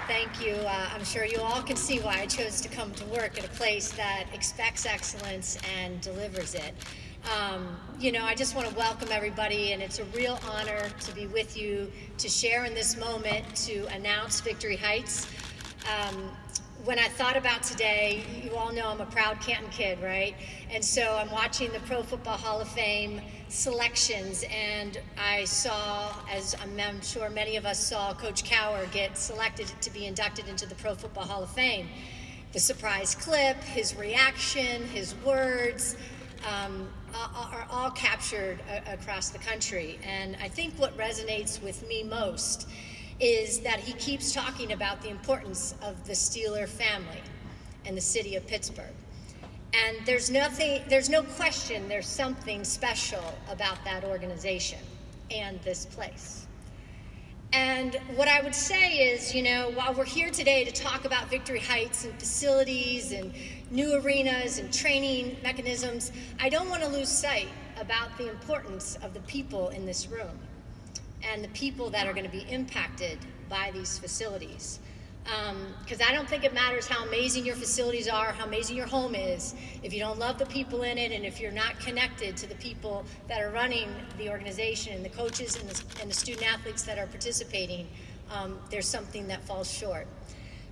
Thank you. I'm sure you all can see why I chose to come to work at a place that expects excellence and delivers it. I just want to welcome everybody, and it's a real honor to be with you to share in this moment to announce Victory Heights. When I thought about today, you all know I'm a proud Canton kid, right? And so I'm watching the Pro Football Hall of Fame selections, and I saw, as I'm sure many of us saw, Coach Cowher get selected to be inducted into the Pro Football Hall of Fame. The surprise clip, his reaction, his words, are all captured across the country. And I think what resonates with me most is that he keeps talking about the importance of the Steeler family and the city of Pittsburgh. And there's no question there's something special about that organization and this place. And what I would say is, while we're here today to talk about Victory Heights and facilities and new arenas and training mechanisms, I don't want to lose sight about the importance of the people in this room and the people that are going to be impacted by these facilities. Because I don't think it matters how amazing your facilities are, how amazing your home is, if you don't love the people in it and if you're not connected to the people that are running the organization and the coaches and the student athletes that are participating, there's something that falls short.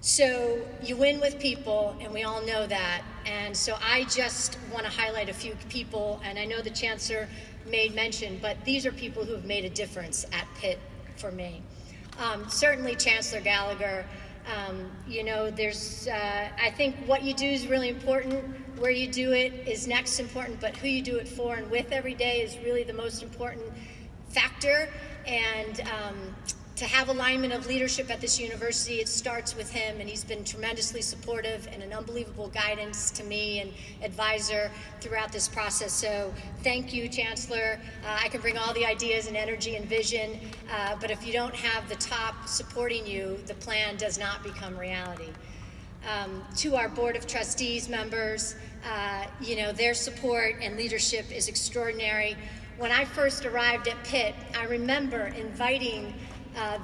So you win with people, and we all know that. And so I just want to highlight a few people, and I know the Chancellor made mention, but these are people who have made a difference at Pitt for me. Certainly Chancellor Gallagher. I think what you do is really important. Where you do it is next important, but who you do it for and with every day is really the most important factor. And to have alignment of leadership at this university, it starts with him, and he's been tremendously supportive and an unbelievable guidance to me and advisor throughout this process. So thank you, Chancellor. I can bring all the ideas and energy and vision, but if you don't have the top supporting you, the plan does not become reality. To our Board of Trustees members, their support and leadership is extraordinary. When I first arrived at Pitt, I remember inviting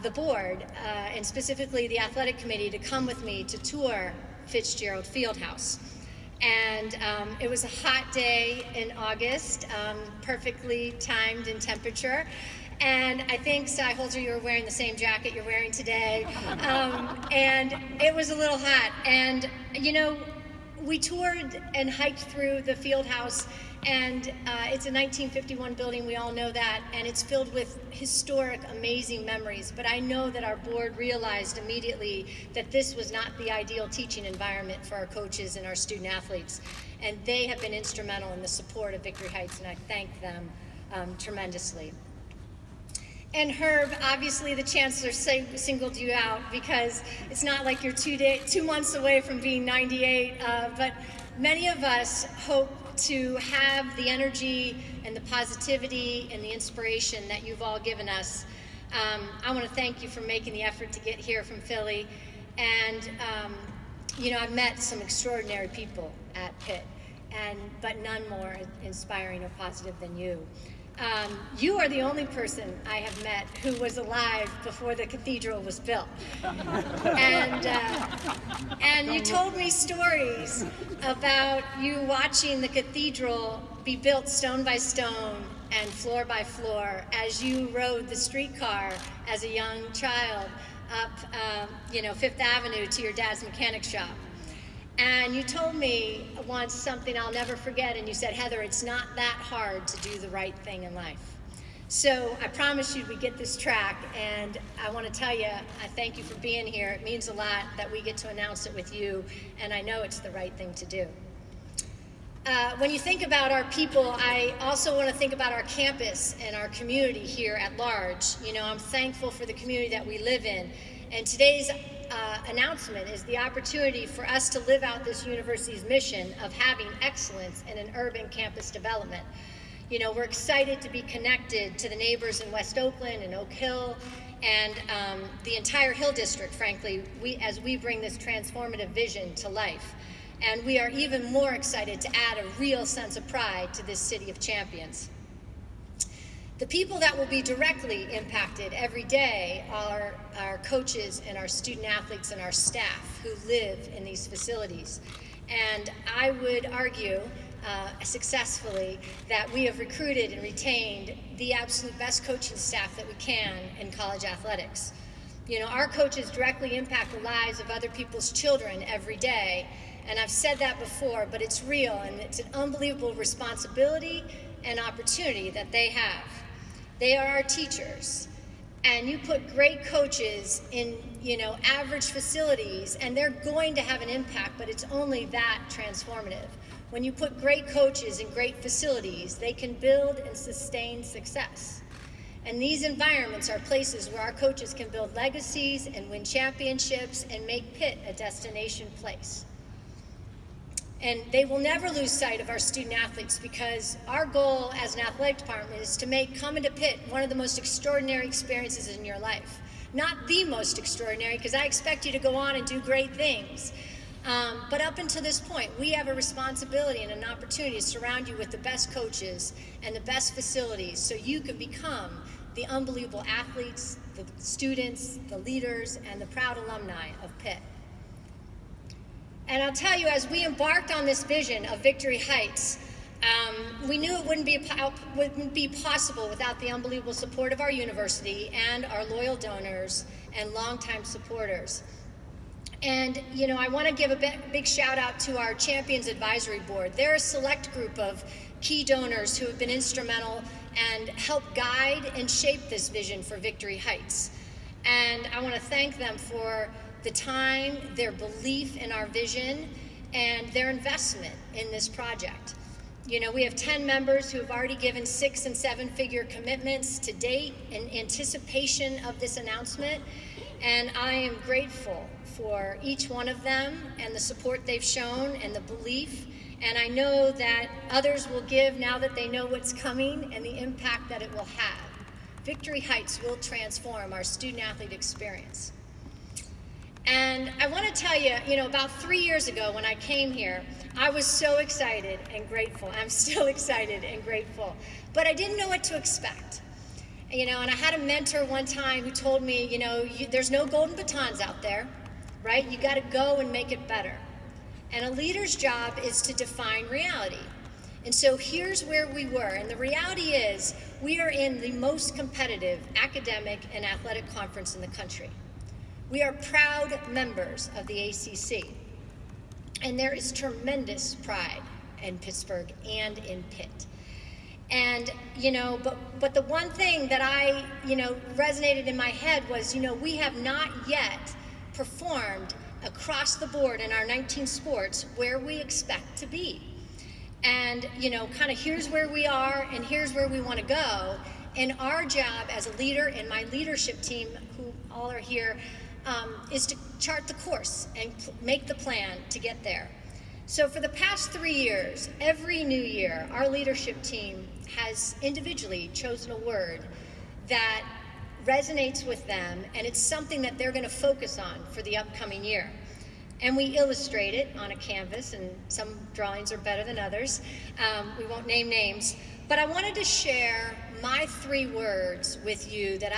the board, and specifically the athletic committee, to come with me to tour Fitzgerald Fieldhouse. And it was a hot day in August, perfectly timed in temperature. And I think, Cy Holzer, you were wearing the same jacket you're wearing today. And it was a little hot. And, we toured and hiked through the field house, and it's a 1951 building, we all know that, and it's filled with historic, amazing memories. But I know that our board realized immediately that this was not the ideal teaching environment for our coaches and our student athletes, and they have been instrumental in the support of Victory Heights, and I thank them tremendously. And Herb, obviously the Chancellor singled you out because it's not like you're 2 months away from being 98, but many of us hope to have the energy and the positivity and the inspiration that you've all given us. I want to thank you for making the effort to get here from Philly. And, I've met some extraordinary people at Pitt, but none more inspiring or positive than you. You are the only person I have met who was alive before the cathedral was built. And you told me stories about you watching the cathedral be built stone by stone and floor by floor as you rode the streetcar as a young child up, Fifth Avenue to your dad's mechanic shop. And you told me once something I'll never forget, and you said, Heather, it's not that hard to do the right thing in life. So I promise you we get this track, and I want to tell you, I thank you for being here. It means a lot that we get to announce it with you, and I know it's the right thing to do. When you think about our people, I also want to think about our campus and our community here at large. I'm thankful for the community that we live in, and today's announcement is the opportunity for us to live out this university's mission of having excellence in an urban campus development. We're excited to be connected to the neighbors in West Oakland and Oak Hill and the entire Hill District, frankly, as we bring this transformative vision to life. And we are even more excited to add a real sense of pride to this city of champions. The people that will be directly impacted every day are our coaches and our student athletes and our staff who live in these facilities. And I would argue successfully that we have recruited and retained the absolute best coaching staff that we can in college athletics. You know, our coaches directly impact the lives of other people's children every day. And I've said that before, but it's real, and it's an unbelievable responsibility and opportunity that they have. They are our teachers, and you put great coaches in, average facilities, and they're going to have an impact, but it's only that transformative. When you put great coaches in great facilities, they can build and sustain success. And these environments are places where our coaches can build legacies and win championships and make Pitt a destination place. And they will never lose sight of our student athletes, because our goal as an athletic department is to make coming to Pitt one of the most extraordinary experiences in your life. Not the most extraordinary, because I expect you to go on and do great things. But up until this point, we have a responsibility and an opportunity to surround you with the best coaches and the best facilities so you can become the unbelievable athletes, the students, the leaders, and the proud alumni of Pitt. And I'll tell you, as we embarked on this vision of Victory Heights, we knew it wouldn't be possible without the unbelievable support of our university and our loyal donors and longtime supporters. And, I want to give a big shout out to our Champions Advisory Board. They're a select group of key donors who have been instrumental and helped guide and shape this vision for Victory Heights. And I want to thank them for the time, their belief in our vision, and their investment in this project. We have 10 members who have already given 6- and 7-figure commitments to date in anticipation of this announcement, and I am grateful for each one of them and the support they've shown and the belief, and I know that others will give now that they know what's coming and the impact that it will have. Victory Heights will transform our student-athlete experience. And I want to tell you, about 3 years ago when I came here, I was so excited and grateful. I'm still excited and grateful, but I didn't know what to expect. And I had a mentor one time who told me, there's no golden batons out there, right? You got to go and make it better. And a leader's job is to define reality. And so here's where we were. And the reality is we are in the most competitive academic and athletic conference in the country. We are proud members of the ACC, and there is tremendous pride in Pittsburgh and in Pitt. And, but the one thing that I, resonated in my head was, we have not yet performed across the board in our 19 sports where we expect to be. And, kind of here's where we are and here's where we want to go. And our job as a leader and my leadership team, who all are here, is to chart the course and make the plan to get there. So for the past 3 years, every new year, our leadership team has individually chosen a word that resonates with them, and it's something that they're going to focus on for the upcoming year. And we illustrate it on a canvas, and some drawings are better than others. We won't name names, but I wanted to share my 3 words with you that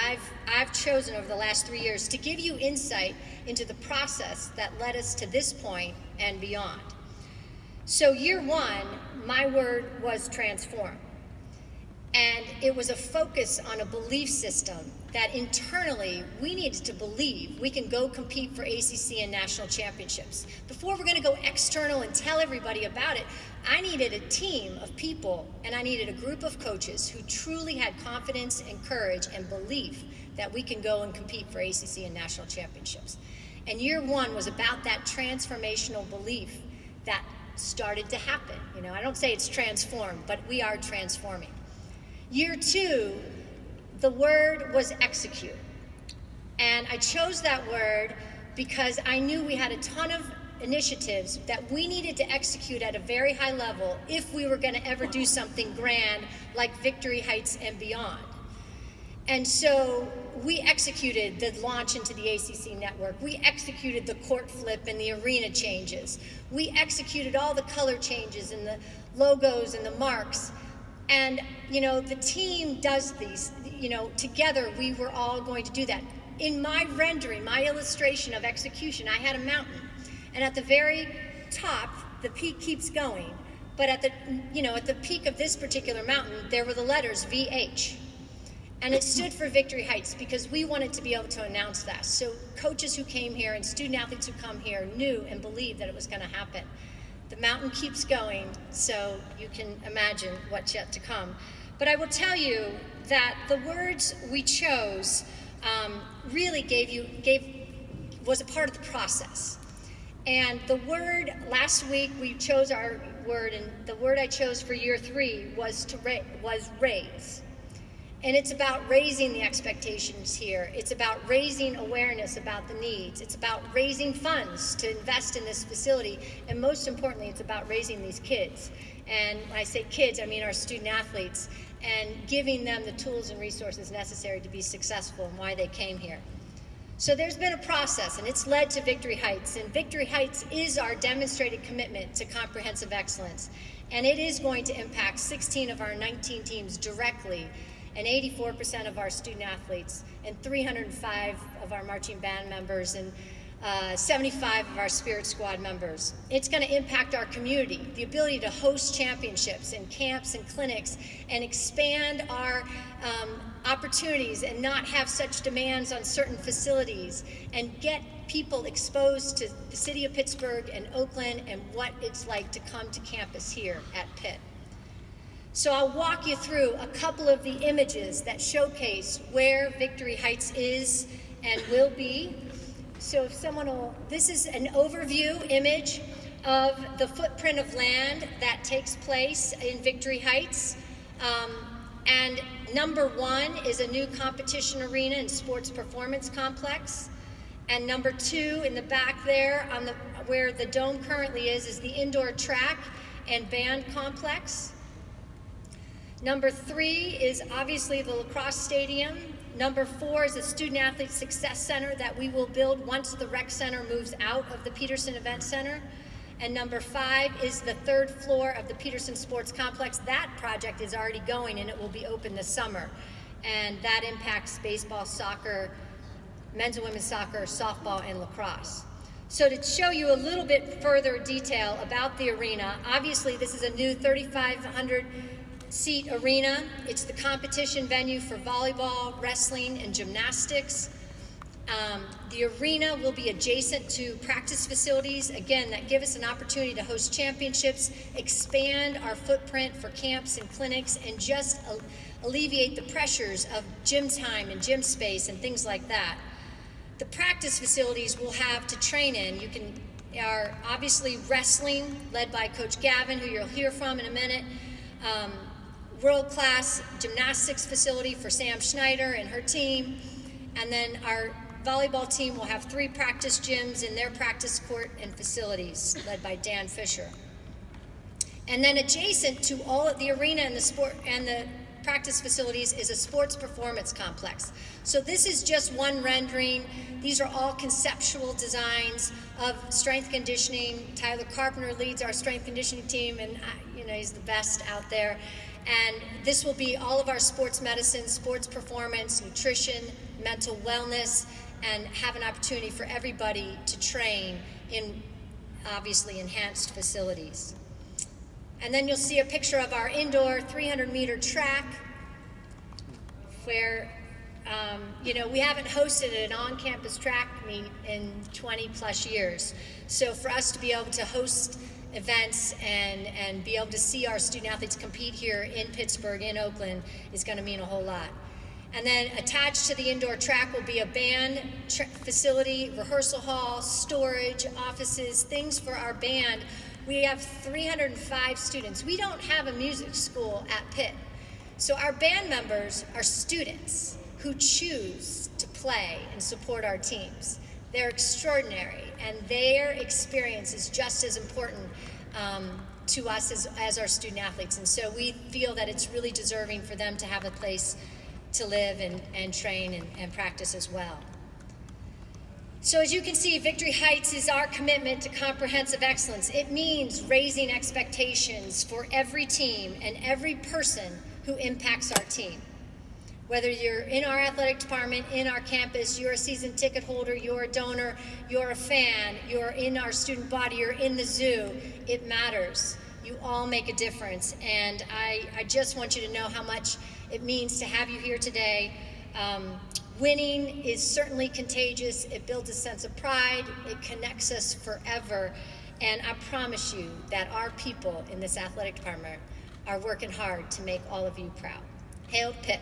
I've chosen over the last 3 years to give you insight into the process that led us to this point and beyond. So year 1, my word was transform. And it was a focus on a belief system that internally we needed to believe we can go compete for ACC and national championships. Before we're going to go external and tell everybody about it, I needed a team of people and I needed a group of coaches who truly had confidence and courage and belief that we can go and compete for ACC and national championships. And year 1 was about that transformational belief that started to happen. I don't say it's transformed, but we are transforming. Year 2, the word was execute. And I chose that word because I knew we had a ton of initiatives that we needed to execute at a very high level if we were going to ever do something grand like Victory Heights and beyond. And so we executed the launch into the ACC network. We executed the court flip and the arena changes. We executed all the color changes and the logos and the marks. And, the team does these, together we were all going to do that. In my rendering, my illustration of execution, I had a mountain. And at the very top, the peak keeps going. But at the peak of this particular mountain, there were the letters VH. And it stood for Victory Heights because we wanted to be able to announce that. So coaches who came here and student athletes who come here knew and believed that it was going to happen. The mountain keeps going, so you can imagine what's yet to come. But I will tell you that the words we chose really was a part of the process. And the word, last week we chose our word, and the word I chose for year 3 was raise. And it's about raising the expectations here. It's about raising awareness about the needs. It's about raising funds to invest in this facility. And most importantly, it's about raising these kids. And when I say kids, I mean our student athletes, and giving them the tools and resources necessary to be successful and why they came here. So there's been a process, and it's led to Victory Heights. And Victory Heights is our demonstrated commitment to comprehensive excellence. And it is going to impact 16 of our 19 teams directly, and 84% of our student athletes, and 305 of our marching band members, and 75 of our spirit squad members. It's going to impact our community, the ability to host championships and camps and clinics, and expand our opportunities and not have such demands on certain facilities, and get people exposed to the city of Pittsburgh and Oakland and what it's like to come to campus here at Pitt. So I'll walk you through a couple of the images that showcase where Victory Heights is and will be. So if someone will, this is an overview image of the footprint of land that takes place in Victory Heights. And number 1 is a new competition arena and sports performance complex. And number 2 in the back there, where the dome currently is the indoor track and band complex. Number 3 is obviously the lacrosse stadium. Number 4 is a student athlete success center that we will build once the rec center moves out of the Petersen Events Center. And number 5 is the 3rd floor of the Petersen Sports Complex. That project is already going, and it will be open this summer. And that impacts baseball, soccer, men's and women's soccer, softball, and lacrosse. So to show you a little bit further detail about the arena, obviously this is a new 3,500 seat arena. It's the competition venue for volleyball, wrestling, and gymnastics. The arena will be adjacent to practice facilities, again, that give us an opportunity to host championships, expand our footprint for camps and clinics, and just alleviate the pressures of gym time and gym space and things like that. The practice facilities we'll have to train in, are obviously wrestling, led by Coach Gavin, who you'll hear from in a minute. World-class gymnastics facility for Sam Schneider and her team. And then our volleyball team will have 3 practice gyms in their practice court and facilities, led by Dan Fisher. And then adjacent to all of the arena and the sport and the practice facilities is a sports performance complex. So this is just one rendering. These are all conceptual designs of strength conditioning. Tyler Carpenter leads our strength conditioning team, and he's the best out there. And this will be all of our sports medicine, sports performance, nutrition, mental wellness, and have an opportunity for everybody to train in obviously enhanced facilities. And then you'll see a picture of our indoor 300-meter track where, we haven't hosted an on-campus track meet in 20 plus years. So for us to be able to host events and be able to see our student athletes compete here in Pittsburgh, in Oakland, is going to mean a whole lot. And then attached to the indoor track will be a band facility, rehearsal hall, storage, offices, things for our band. We have 305 students. We don't have a music school at Pitt. So our band members are students who choose to play and support our teams. They're extraordinary, and their experience is just as important to us as our student athletes. And so we feel that it's really deserving for them to have a place to live and train and practice as well. So as you can see, Victory Heights is our commitment to comprehensive excellence. It means raising expectations for every team and every person who impacts our team. Whether you're in our athletic department, in our campus, you're a season ticket holder, you're a donor, you're a fan, you're in our student body, you're in the zoo, it matters. You all make a difference, and I just want you to know how much it means to have you here today. Winning is certainly contagious. It builds a sense of pride. It connects us forever. And I promise you that our people in this athletic department are working hard to make all of you proud. Hail Pitt.